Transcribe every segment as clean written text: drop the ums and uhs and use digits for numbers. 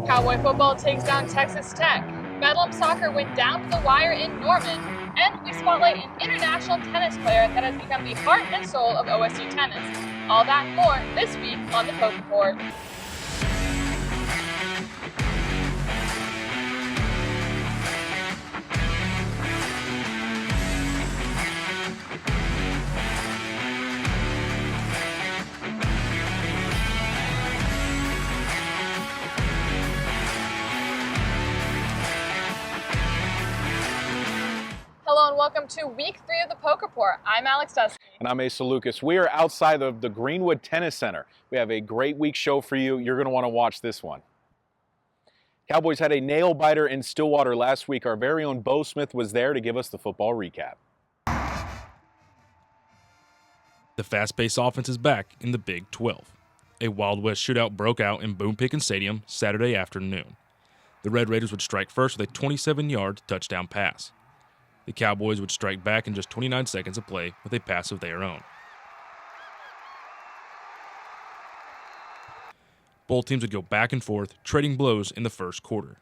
Cowboy Football takes down Texas Tech. Bedlam Soccer went down to the wire in Norman. And we spotlight an international tennis player that has become the heart and soul of OSU tennis. All that and more this week on the Poke Report. Hello and welcome to week 3 of the Poke Report. I'm Alex Dusty. And I'm Asa Lucas. We are outside of the Greenwood Tennis Center. We have a great week show for you. You're going to want to watch this one. Cowboys had a nail biter in Stillwater last week. Our very own Bo Smith was there to give us the football recap. The fast-paced offense is back in the Big 12. A Wild West shootout broke out in Boone Pickens Stadium Saturday afternoon. The Red Raiders would strike first with a 27-yard touchdown pass. The Cowboys would strike back in just 29 seconds of play with a pass of their own. Both teams would go back and forth, trading blows in the first quarter.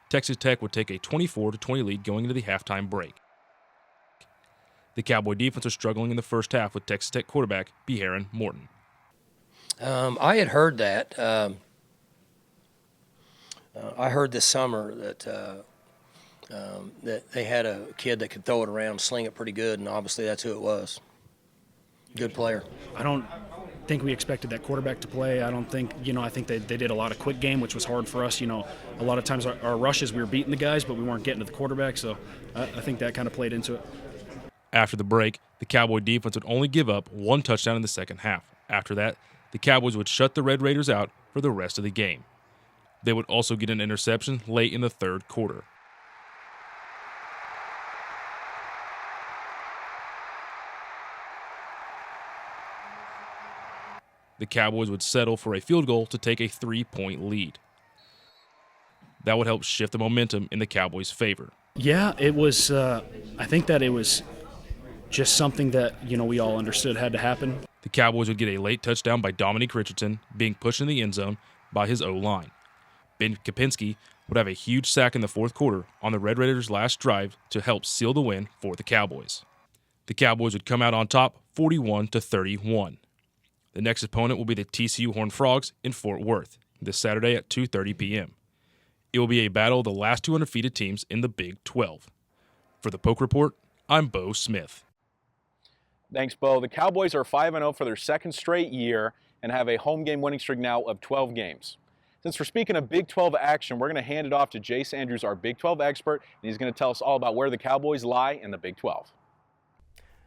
Texas Tech would take a 24-20 lead going into the halftime break. The Cowboy defense was struggling in the first half with Texas Tech quarterback Beharon Morton. I had heard that. I heard this summer that they had a kid that could throw it around, sling it pretty good, and obviously that's who it was. Good player. I don't think we expected that quarterback to play. I don't think, I think they did a lot of quick game, which was hard for us. A lot of times our rushes, we were beating the guys, but we weren't getting to the quarterback, so I think that kind of played into it. After the break, the Cowboy defense would only give up one touchdown in the second half. After that, the Cowboys would shut the Red Raiders out for the rest of the game. They would also get an interception late in the third quarter. The Cowboys would settle for a field goal to take a 3-point lead. That would help shift the momentum in the Cowboys' favor. Yeah, it was. I think that it was just something that we all understood had to happen. The Cowboys would get a late touchdown by Dominique Richardson, being pushed in the end zone by his O-line. Ben Kapinski would have a huge sack in the fourth quarter on the Red Raiders' last drive to help seal the win for the Cowboys. The Cowboys would come out on top, 41-31. The next opponent will be the TCU Horned Frogs in Fort Worth this Saturday at 2:30 p.m. It will be a battle of the last two undefeated teams in the Big 12. For the Poke Report, I'm Bo Smith. Thanks, Bo. The Cowboys are 5-0 for their second straight year and have a home game winning streak now of 12 games. Since we're speaking of Big 12 action, we're going to hand it off to Jace Andrews, our Big 12 expert, and he's going to tell us all about where the Cowboys lie in the Big 12.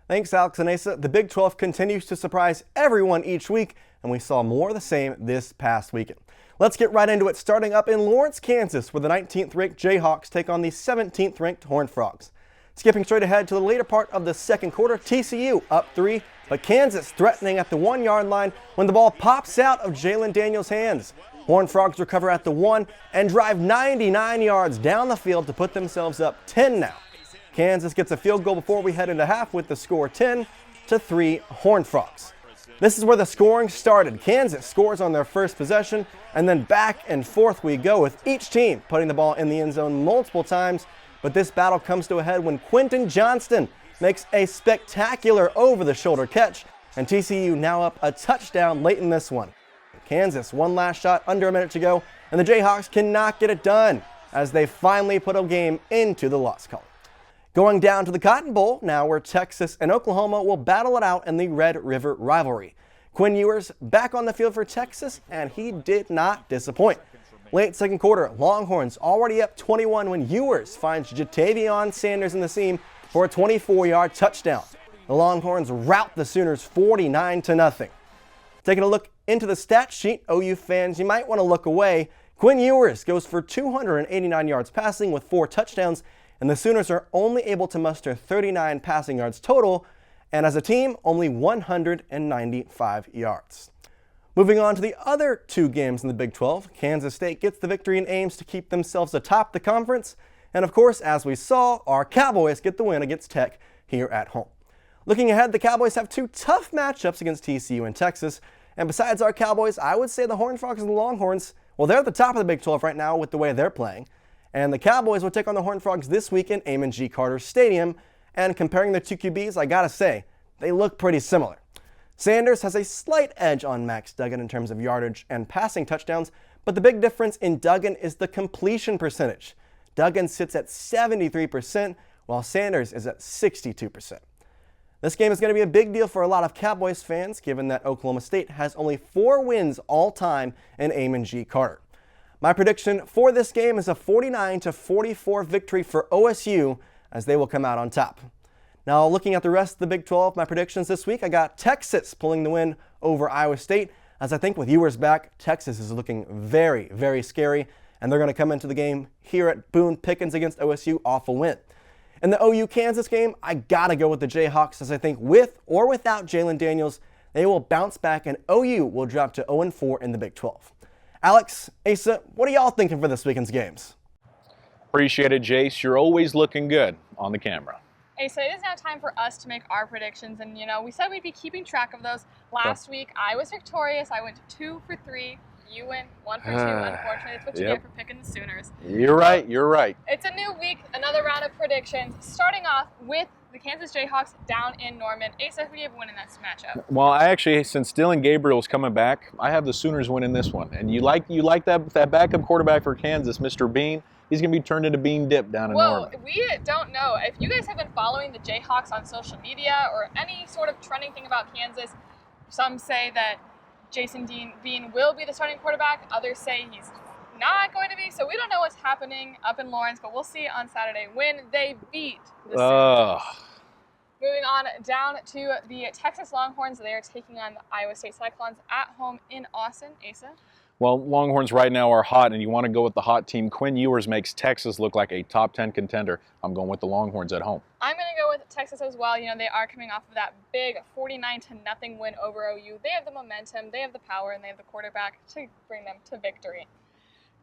Thanks, Alex and Asa. The Big 12 continues to surprise everyone each week, and we saw more of the same this past weekend. Let's get right into it, starting up in Lawrence, Kansas, where the 19th-ranked Jayhawks take on the 17th-ranked Horned Frogs. Skipping straight ahead to the later part of the second quarter, TCU up 3, but Kansas threatening at the 1-yard line when the ball pops out of Jalen Daniels' hands. Horned Frogs recover at the 1 and drive 99 yards down the field to put themselves up 10 now. Kansas gets a field goal before we head into half with the score 10-3 Horned Frogs. This is where the scoring started. Kansas scores on their first possession, and then back and forth we go with each team putting the ball in the end zone multiple times. But this battle comes to a head when Quentin Johnston makes a spectacular over-the-shoulder catch, and TCU now up a touchdown late in this one. Kansas one last shot under a minute to go, and the Jayhawks cannot get it done as they finally put a game into the loss column. Going down to the Cotton Bowl, now where Texas and Oklahoma will battle it out in the Red River rivalry. Quinn Ewers back on the field for Texas, and he did not disappoint. Late second quarter, Longhorns already up 21 when Ewers finds Jatavion Sanders in the seam for a 24-yard touchdown. The Longhorns rout the Sooners 49-0. Taking a look into the stat sheet, OU fans, you might want to look away. Quinn Ewers goes for 289 yards passing with 4 touchdowns, and the Sooners are only able to muster 39 passing yards total, and as a team, only 195 yards. Moving on to the other 2 games in the Big 12, Kansas State gets the victory and aims to keep themselves atop the conference, and of course, as we saw, our Cowboys get the win against Tech here at home. Looking ahead, the Cowboys have 2 tough matchups against TCU and Texas, and besides our Cowboys, I would say the Horned Frogs and the Longhorns Well, they're at the top of the Big 12 right now with the way they're playing. And the Cowboys will take on the Horned Frogs this week in Amon G. Carter Stadium. And comparing the two QBs, I gotta say, they look pretty similar. Sanders has a slight edge on Max Duggan in terms of yardage and passing touchdowns, but the big difference in Duggan is the completion percentage. Duggan sits at 73%, while Sanders is at 62%. This game is going to be a big deal for a lot of Cowboys fans, given that Oklahoma State has only 4 wins all time in Amon G. Carter. My prediction for this game is a 49-44 victory for OSU, as they will come out on top. Now, looking at the rest of the Big 12, my predictions this week, I got Texas pulling the win over Iowa State, as I think with Ewers back, Texas is looking very, very scary, and they're going to come into the game here at Boone Pickens against OSU off a win. In the OU-Kansas game, I got to go with the Jayhawks, as I think with or without Jalen Daniels, they will bounce back and OU will drop to 0-4 in the Big 12. Alex, Asa, what are y'all thinking for this weekend's games? Appreciate it, Jace. You're always looking good on the camera. Hey, so it is now time for us to make our predictions, and we said we'd be keeping track of those. Last week, I was victorious. I went 2 for 3. You went 1 for 2. Unfortunately, that's what you get for picking the Sooners. You're right. You're right. It's a new week, another round of predictions. Starting off with the Kansas Jayhawks down in Norman. Asa, who do you have winning that matchup? Well, I actually, since Dylan Gabriel's coming back, I have the Sooners winning this one. And you like that backup quarterback for Kansas, Mr. Bean. He's going to be turned into Bean Dip down in Norman. Well, we don't know. If you guys have been following the Jayhawks on social media or any sort of trending thing about Kansas, some say that Jason Bean will be the starting quarterback. Others say he's not going to be. So we don't know what's happening up in Lawrence, but we'll see on Saturday when they beat the Sooners. Moving on down to the Texas Longhorns. They are taking on the Iowa State Cyclones at home in Austin. Asa? Well, Longhorns right now are hot, and you want to go with the hot team. Quinn Ewers makes Texas look like a top 10 contender. I'm going with the Longhorns at home. I'm going to go with Texas as well. They are coming off of that big 49-0 win over OU. They have the momentum, they have the power, and they have the quarterback to bring them to victory.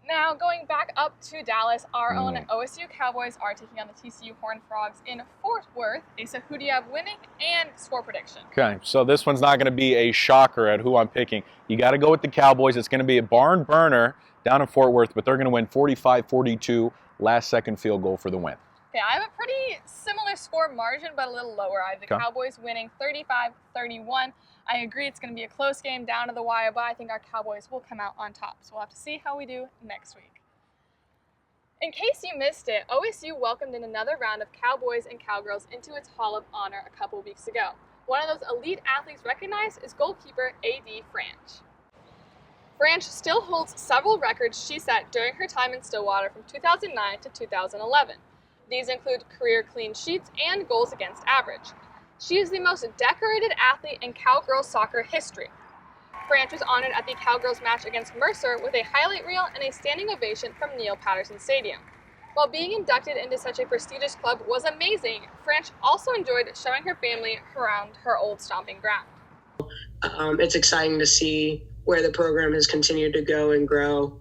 Now, going back up to Dallas, our own OSU Cowboys are taking on the TCU Horned Frogs in Fort Worth. Asa, who do you have winning and score prediction? Okay, so this one's not going to be a shocker at who I'm picking. You got to go with the Cowboys. It's going to be a barn burner down in Fort Worth, but they're going to win 45-42, last-second field goal for the win. Okay, I have a pretty similar score margin, but a little lower. I have the Cowboys winning 35-31. I agree it's going to be a close game down to the wire, but I think our Cowboys will come out on top. So we'll have to see how we do next week. In case you missed it, OSU welcomed in another round of Cowboys and Cowgirls into its Hall of Honor a couple weeks ago. One of those elite athletes recognized is goalkeeper A.D. Franch. Franch still holds several records she set during her time in Stillwater from 2009 to 2011. These include career clean sheets and goals against average. She is the most decorated athlete in Cowgirls soccer history. Franch was honored at the Cowgirls match against Mercer with a highlight reel and a standing ovation from Neil Patterson Stadium. While being inducted into such a prestigious club was amazing, Franch also enjoyed showing her family around her old stomping ground. It's exciting to see where the program has continued to go and grow,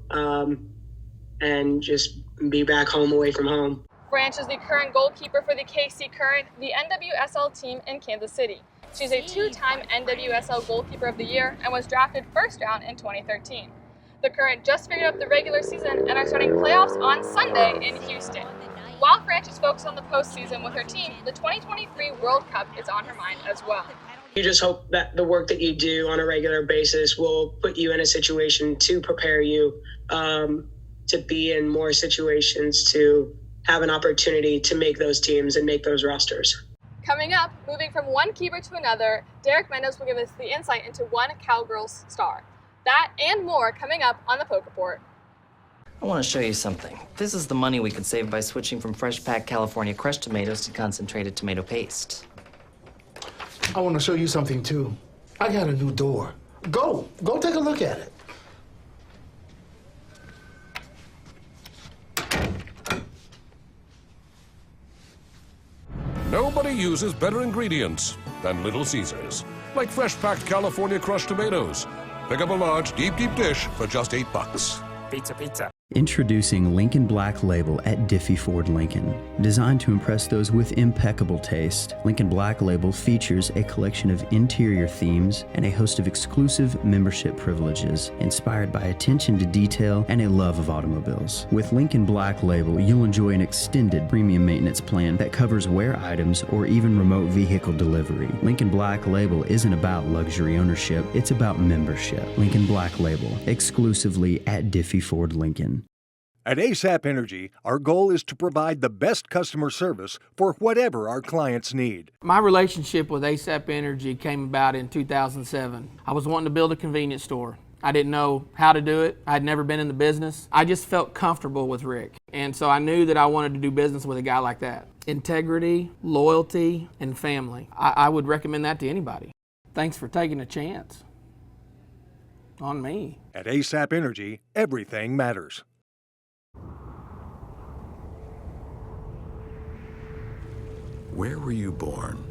and just be back home away from home. Franch is the current goalkeeper for the KC Current, the NWSL team in Kansas City. She's a 2-time NWSL Goalkeeper of the Year and was drafted first round in 2013. The Current just figured out the regular season and are starting playoffs on Sunday in Houston. While Franch is focused on the postseason with her team, the 2023 World Cup is on her mind as well. You just hope that the work that you do on a regular basis will put you in a situation to prepare you to be in more situations to have an opportunity to make those teams and make those rosters. Coming up, moving from one keeper to another, Derek Mendes will give us the insight into one Cowgirls star. That and more coming up on the Poke Report. I want to show you something. This is the money we could save by switching from fresh packed California crushed tomatoes to concentrated tomato paste. I want to show you something too. I got a new door. Go take a look at it. Nobody uses better ingredients than Little Caesars. Like fresh-packed California crushed tomatoes. Pick up a large, deep dish for just $8. Pizza. Introducing Lincoln Black Label at Diffie Ford Lincoln. Designed to impress those with impeccable taste, Lincoln Black Label features a collection of interior themes and a host of exclusive membership privileges, inspired by attention to detail and a love of automobiles. With Lincoln Black Label, you'll enjoy an extended premium maintenance plan that covers wear items or even remote vehicle delivery. Lincoln Black Label isn't about luxury ownership, it's about membership. Lincoln Black Label, exclusively at Diffie Ford Lincoln. At ASAP Energy, our goal is to provide the best customer service for whatever our clients need. My relationship with ASAP Energy came about in 2007. I was wanting to build a convenience store. I didn't know how to do it. I'd never been in the business. I just felt comfortable with Rick. And so I knew that I wanted to do business with a guy like that. Integrity, loyalty, and family. I would recommend that to anybody. Thanks for taking a chance on me. At ASAP Energy, everything matters. Where were you born?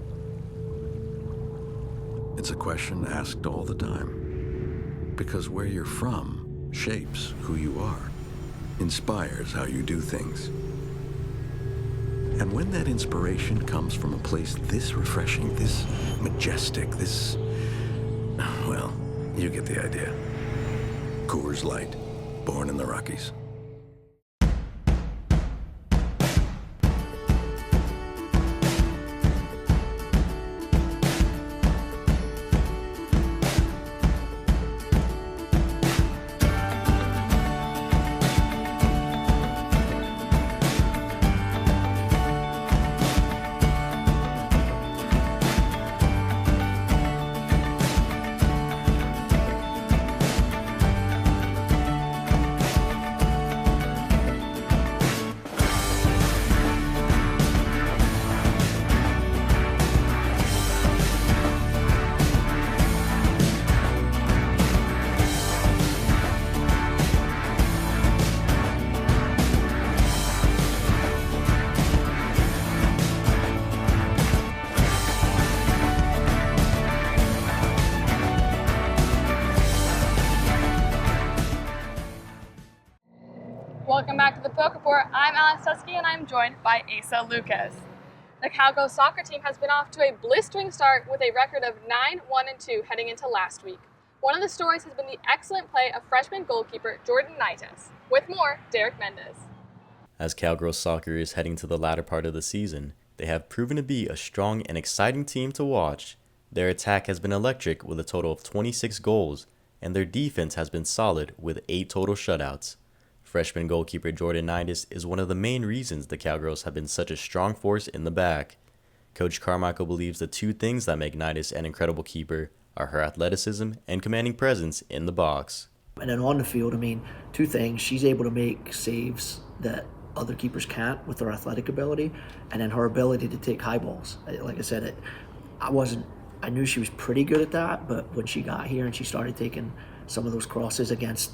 It's a question asked all the time. Because where you're from shapes who you are, inspires how you do things. And when that inspiration comes from a place this refreshing, this majestic, this... well, you get the idea. Coors Light, born in the Rockies. Welcome back to the Poke Report. I'm Alice Susky and I'm joined by Asa Lucas. The Cowgirl soccer team has been off to a blistering start with a record of 9-1-2 heading into last week. One of the stories has been the excellent play of freshman goalkeeper Jordan Nitas. With more, Derek Mendez. As Cowgirl soccer is heading to the latter part of the season, they have proven to be a strong and exciting team to watch. Their attack has been electric with a total of 26 goals, and their defense has been solid with 8 total shutouts. Freshman goalkeeper Jordan Nitas is one of the main reasons the Cowgirls have been such a strong force in the back. Coach Carmichael believes the 2 things that make Nitas an incredible keeper are her athleticism and commanding presence in the box. And then on the field, 2 things. She's able to make saves that other keepers can't with her athletic ability, and then her ability to take high balls. Like I said, I knew she was pretty good at that, but when she got here and she started taking some of those crosses against,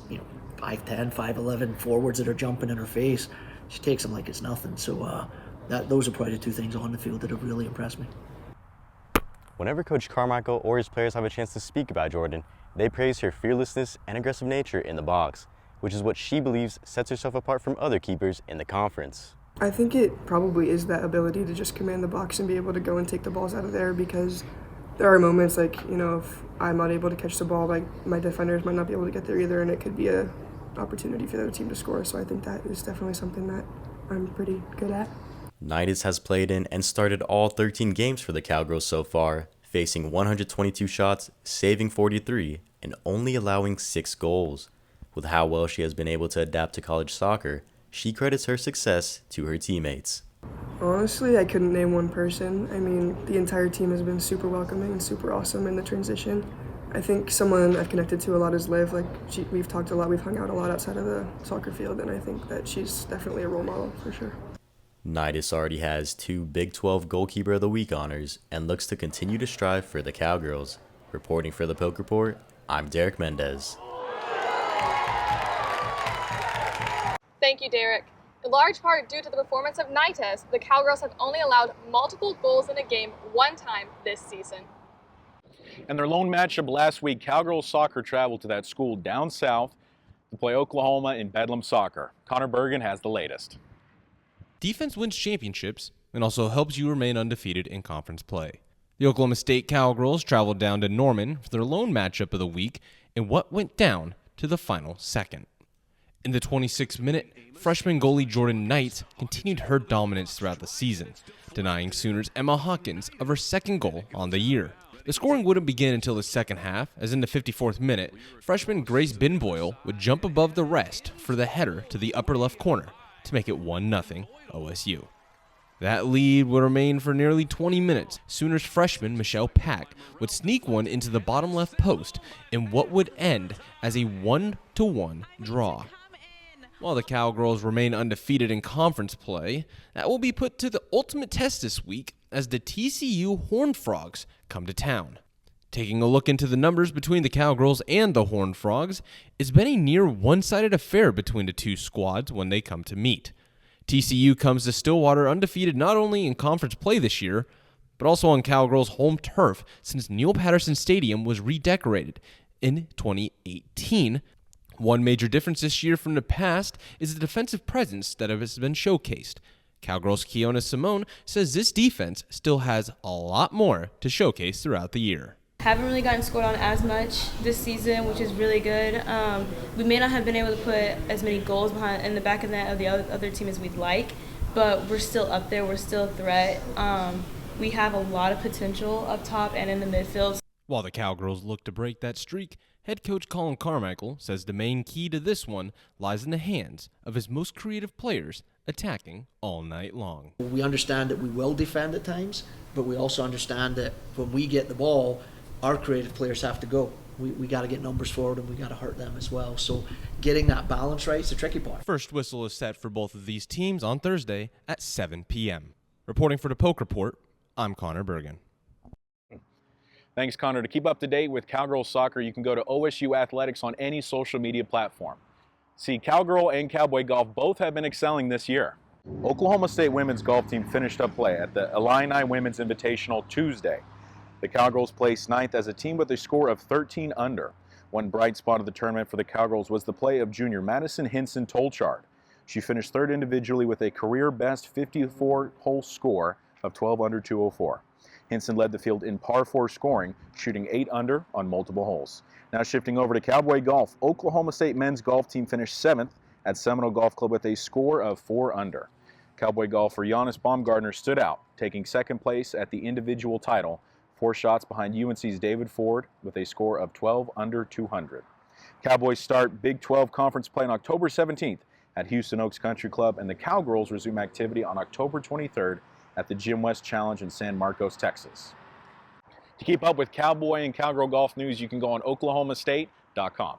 5'10", 5'11" forwards that are jumping in her face, she takes them like it's nothing. So those are probably the 2 things on the field that have really impressed me. Whenever Coach Carmichael or his players have a chance to speak about Jordan, they praise her fearlessness and aggressive nature in the box, which is what she believes sets herself apart from other keepers in the conference. I think it probably is that ability to just command the box and be able to go and take the balls out of there, because there are moments like, if I'm not able to catch the ball, like my defenders might not be able to get there either, and it could be a opportunity for the other team to score. So I think that is definitely something that I'm pretty good at. Nitas has played in and started all 13 games for the Cowgirls so far, facing 122 shots, saving 43, and only allowing 6 goals. With how well she has been able to adapt to college soccer, she credits her success to her teammates. Honestly, I couldn't name one person. The entire team has been super welcoming and super awesome in the transition. I think someone I've connected to a lot is Liv. We've talked a lot, we've hung out a lot outside of the soccer field, and I think that she's definitely a role model for sure. Nitas already has 2 Big 12 Goalkeeper of the Week honors and looks to continue to strive for the Cowgirls. Reporting for the Poke Report, I'm Derek Mendez. Thank you, Derek. In large part due to the performance of Nitas, the Cowgirls have only allowed multiple goals in a game one time this season. In their lone matchup last week, Cowgirls soccer traveled to that school down south. to play Oklahoma in Bedlam Soccer. Connor Bergen has the latest. Defense wins championships and also helps you remain undefeated in conference play. The Oklahoma State Cowgirls traveled down to Norman for their lone matchup of the week in what went down to the final second. In the 26th minute, freshman goalie Jordan Knight continued her dominance throughout the season, denying Sooners Emma Hawkins of her second goal on the year. The scoring wouldn't begin until the second half, as in the 54th minute, freshman Grace Binboyle would jump above the rest for the header to the upper left corner to make it 1-0 OSU. That lead would remain for nearly 20 minutes. Sooners freshman Michelle Pack would sneak one into the bottom left post in what would end as a 1-1 draw. While the Cowgirls remain undefeated in conference play, that will be put to the ultimate test this week as the TCU Horned Frogs come to town. Taking a look into the numbers between the Cowgirls and the Horned Frogs, it's been a near one-sided affair between the two squads when they come to meet. TCU comes to Stillwater undefeated not only in conference play this year, but also on Cowgirls' home turf since Neil Patterson Stadium was redecorated in 2018. One major difference this year from the past is the defensive presence that has been showcased. Cowgirls' Keona Simone says this defense still has a lot more to showcase throughout the year. Haven't really gotten scored on as much this season, which is really good. We may not have been able to put as many goals behind in the back of the net of the other team as we'd like, but we're still up there. We're still a threat. We have a lot of potential up top and in the midfield. While the Cowgirls look to break that streak, head coach Colin Carmichael says the main key to this one lies in the hands of his most creative players attacking all night long. We understand that we will defend at times, but we also understand that when we get the ball, our creative players have to go. We got to get numbers forward and we got to hurt them as well. So getting that balance right is the tricky part. First whistle is set for both of these teams on Thursday at 7 p.m. Reporting for the Poke Report, I'm Connor Bergen. Thanks, Connor. To keep up to date with Cowgirl soccer, you can go to OSU Athletics on any social media platform. See, Cowgirl and Cowboy Golf both have been excelling this year. Oklahoma State women's golf team finished up play at the Illini Women's Invitational Tuesday. The Cowgirls placed 9th as a team with a score of 13 under. One bright spot of the tournament for the Cowgirls was the play of junior Madison Hinson Tolchard. She finished third individually with a career-best 54-hole score of 12 under 204. Hinson led the field in par 4 scoring, shooting 8 under on multiple holes. Now shifting over to Cowboy Golf, Oklahoma State men's golf team finished 7th at Seminole Golf Club with a score of 4 under. Cowboy golfer Giannis Baumgartner stood out, taking second place at the individual title, 4 shots behind UNC's David Ford with a score of 12 under 200. Cowboys start Big 12 conference play on October 17th at Houston Oaks Country Club, and the Cowgirls resume activity on October 23rd at the Jim West Challenge in San Marcos, Texas. To keep up with Cowboy and Cowgirl golf news, you can go on oklahomastate.com.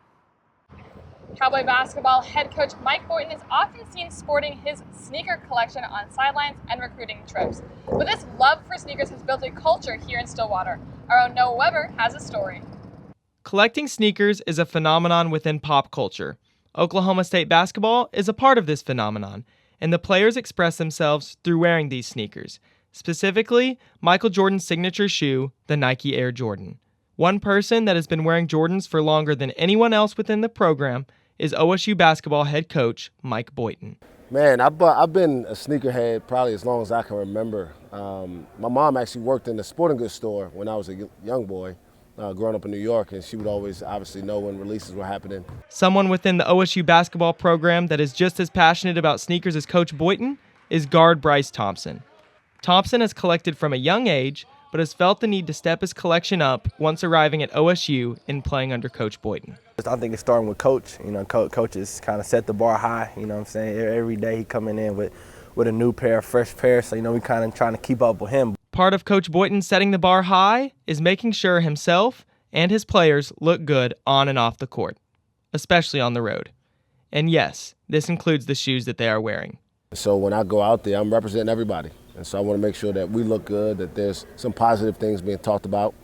Cowboy basketball head coach Mike Boynton is often seen sporting his sneaker collection on sidelines and recruiting trips. But this love for sneakers has built a culture here in Stillwater. Our own Noah Weber has a story. Collecting sneakers is a phenomenon within pop culture. Oklahoma State basketball is a part of this phenomenon, and the players express themselves through wearing these sneakers, specifically Michael Jordan's signature shoe, the Nike Air Jordan. One person that has been wearing Jordans for longer than anyone else within the program is OSU basketball head coach Mike Boynton. Man, I've been a sneakerhead probably as long as I can remember. My mom actually worked in the sporting goods store when I was a young boy, growing up in New York, and she would always obviously know when releases were happening. Someone within the OSU basketball program that is just as passionate about sneakers as Coach Boynton is guard Bryce Thompson. Thompson has collected from a young age, but has felt the need to step his collection up once arriving at OSU and playing under Coach Boynton. I think it's starting with Coach. You know, Coach has kind of set the bar high. You know what I'm saying? Every day he coming in with a new pair, fresh pair. So, you know, we kind of trying to keep up with him. Part of Coach Boynton setting the bar high is making sure himself and his players look good on and off the court, especially on the road. And yes, this includes the shoes that they are wearing. So when I go out there, I'm representing everybody. And so I want to make sure that we look good, that there's some positive things being talked about.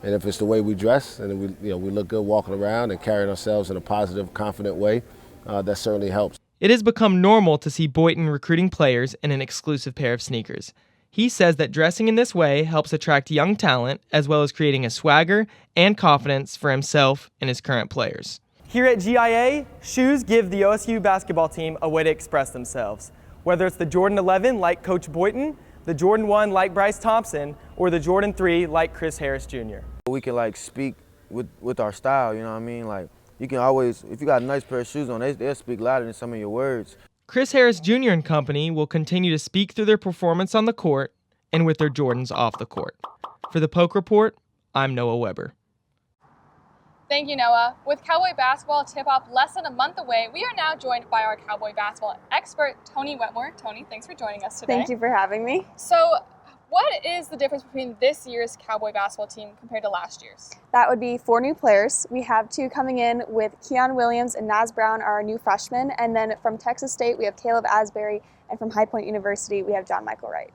And if it's the way we dress and we look good walking around and carrying ourselves in a positive, confident way, that certainly helps. It has become normal to see Boynton recruiting players in an exclusive pair of sneakers. He says that dressing in this way helps attract young talent, as well as creating a swagger and confidence for himself and his current players. Here at GIA, shoes give the OSU basketball team a way to express themselves. Whether it's the Jordan 11 like Coach Boynton, the Jordan 1 like Bryce Thompson, or the Jordan 3 like Chris Harris Jr. We can like speak with our style, you know what I mean? Like you can always, if you got a nice pair of shoes on, they'll speak louder than some of your words. Chris Harris Jr. and company will continue to speak through their performance on the court and with their Jordans off the court. For the Poke Report, I'm Noah Weber. Thank you, Noah. With Cowboy basketball tip-off less than a month away, we are now joined by our Cowboy basketball expert, Tony Wetmore. Tony, thanks for joining us today. Thank you for having me. So, what is the difference between this year's Cowboy basketball team compared to last year's? That would be 4 new players. We have 2 coming in with Keon Williams and Naz Brown are our new freshmen. And then from Texas State, we have Caleb Asbury. And from High Point University, we have John Michael Wright.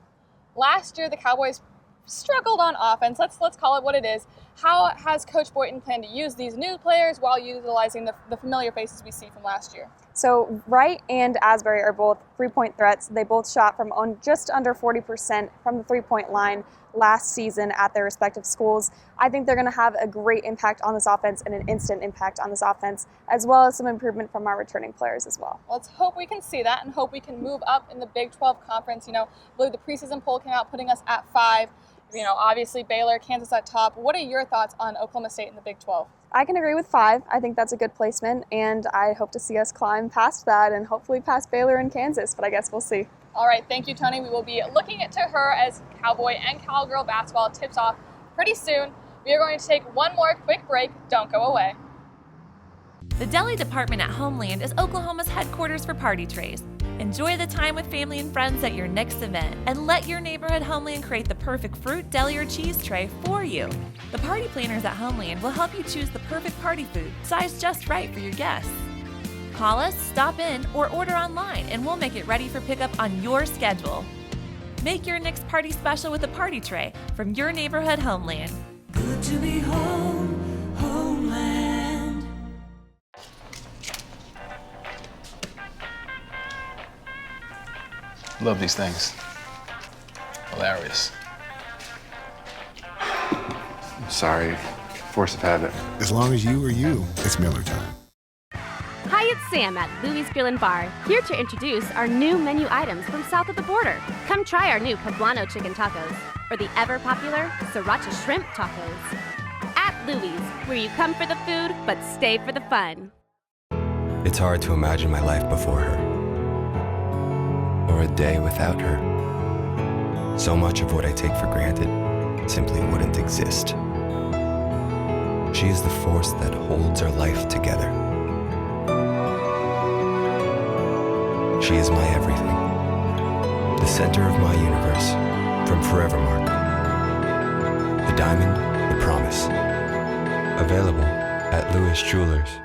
Last year, the Cowboys struggled on offense. Let's call it what it is. How has Coach Boynton planned to use these new players while utilizing the familiar faces we see from last year? So Wright and Asbury are both 3-point threats. They both shot from just under 40% from the 3-point line last season at their respective schools. I think they're going to have a great impact on this offense and an instant impact on this offense, as well as some improvement from our returning players as well. Let's hope we can see that and hope we can move up in the Big 12 conference. You know, I believe the preseason poll came out putting us at 5. You know, obviously Baylor, Kansas at top. What are your thoughts on Oklahoma State in the Big 12? I can agree with 5. I think that's a good placement, and I hope to see us climb past that and hopefully past Baylor and Kansas, but I guess we'll see. All right, thank you, Tony. We will be looking to her as Cowboy and Cowgirl basketball tips off pretty soon. We are going to take one more quick break. Don't go away. The deli department at Homeland is Oklahoma's headquarters for party trays. Enjoy the time with family and friends at your next event, and let your neighborhood Homeland create the perfect fruit, deli, or cheese tray for you. The party planners at Homeland will help you choose the perfect party food, sized just right for your guests. Call us, stop in, or order online, and we'll make it ready for pickup on your schedule. Make your next party special with a party tray from your neighborhood Homeland. Good to be home, Homeland. Love these things. Hilarious. Sorry, force of habit. As long as you are you, it's Miller time. Hi, it's Sam at Louis Grill and Bar, here to introduce our new menu items from south of the border. Come try our new poblano chicken tacos, or the ever-popular sriracha shrimp tacos. At Louis, where you come for the food, but stay for the fun. It's hard to imagine my life before her, or a day without her. So much of what I take for granted simply wouldn't exist. She is the force that holds our life together. She is my everything, the center of my universe, from Forevermark. The diamond, the promise. Available at Lewis Jewelers.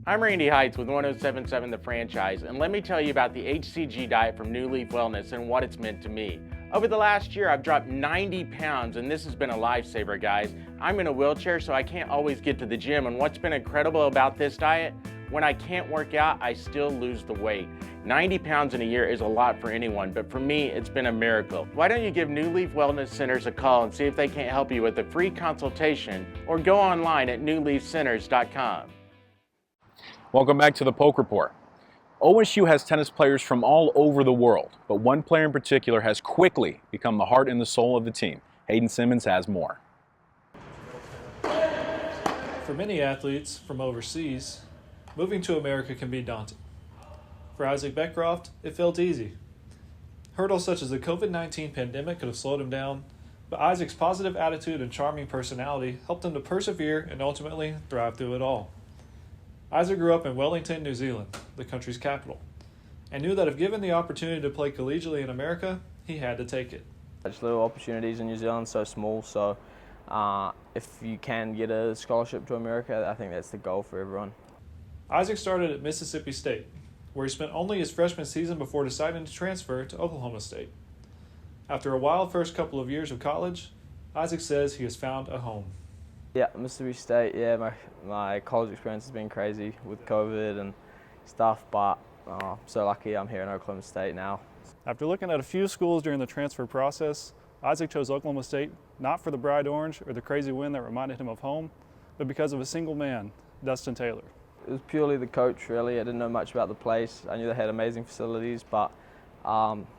I'm Randy Heights with 1077 The Franchise, and let me tell you about the HCG diet from New Leaf Wellness and what it's meant to me. Over the last year, I've dropped 90 pounds, and this has been a lifesaver, guys. I'm in a wheelchair, so I can't always get to the gym, and what's been incredible about this diet, when I can't work out, I still lose the weight. 90 pounds in a year is a lot for anyone, but for me, it's been a miracle. Why don't you give New Leaf Wellness Centers a call and see if they can't help you with a free consultation, or go online at newleafcenters.com. Welcome back to the Poke Report. OSU has tennis players from all over the world, but one player in particular has quickly become the heart and the soul of the team. Hayden Simmons has more. For many athletes from overseas, moving to America can be daunting. For Isaac Beckcroft, it felt easy. Hurdles such as the COVID-19 pandemic could have slowed him down, but Isaac's positive attitude and charming personality helped him to persevere and ultimately thrive through it all. Isaac grew up in Wellington, New Zealand, the country's capital, and knew that if given the opportunity to play collegiately in America, he had to take it. Such little opportunities in New Zealand, so small, so if you can get a scholarship to America, I think that's the goal for everyone. Isaac started at Mississippi State, where he spent only his freshman season before deciding to transfer to Oklahoma State. After a wild first couple of years of college, Isaac says he has found a home. Yeah, Mississippi State, yeah, my college experience has been crazy with COVID and stuff, but I'm so lucky I'm here in Oklahoma State now. After looking at a few schools during the transfer process, Isaac chose Oklahoma State not for the bright orange or the crazy wind that reminded him of home, but because of a single man, Dustin Taylor. It was purely the coach, really. I didn't know much about the place. I knew they had amazing facilities, but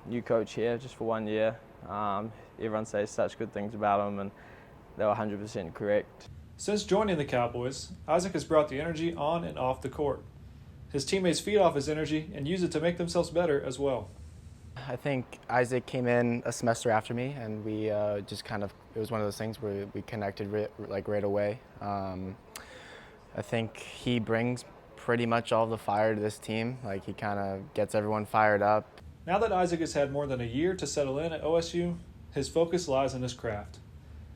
new coach here just for 1 year. Everyone says such good things about him, and they were 100% correct. Since joining the Cowboys, Isaac has brought the energy on and off the court. His teammates feed off his energy and use it to make themselves better as well. I think Isaac came in a semester after me, and we just kind of, it was one of those things where we connected right away. I think he brings pretty much all the fire to this team. Like, he kind of gets everyone fired up. Now that Isaac has had more than a year to settle in at OSU, his focus lies in his craft.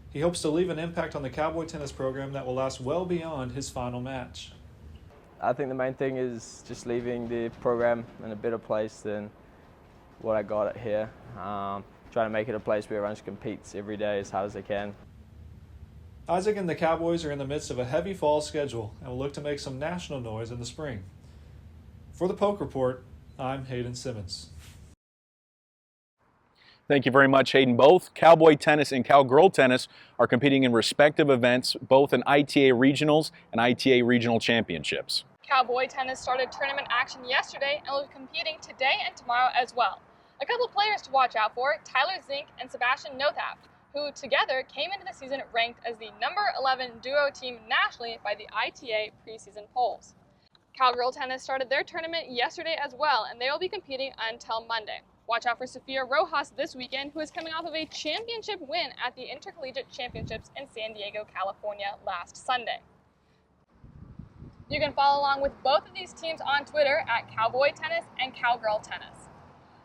He hopes to leave an impact on the Cowboy tennis program that will last well beyond his final match. I think the main thing is just leaving the program in a better place than what I got it here. Trying to make it a place where everyone just competes every day as hard as they can. Isaac and the Cowboys are in the midst of a heavy fall schedule and will look to make some national noise in the spring. For the Poke Report, I'm Hayden Simmons. Thank you very much, Hayden. Both Cowboy Tennis and Cowgirl Tennis are competing in respective events, both in ITA Regionals and ITA Regional Championships. Cowboy Tennis started tournament action yesterday and will be competing today and tomorrow as well. A couple players to watch out for, Tyler Zink and Sebastian Nothap, who together came into the season ranked as the number 11 duo team nationally by the ITA preseason polls. Cowgirl Tennis started their tournament yesterday as well, and they will be competing until Monday. Watch out for Sophia Rojas this weekend, who is coming off of a championship win at the Intercollegiate Championships in San Diego, California last Sunday. You can follow along with both of these teams on Twitter at Cowboy Tennis and Cowgirl Tennis.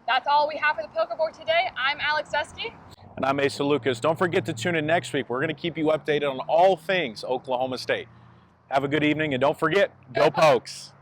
That's all we have for the Poke Report today. I'm Alex Dusky. And I'm Asa Lucas. Don't forget to tune in next week. We're going to keep you updated on all things Oklahoma State. Have a good evening, and don't forget, go Pokes!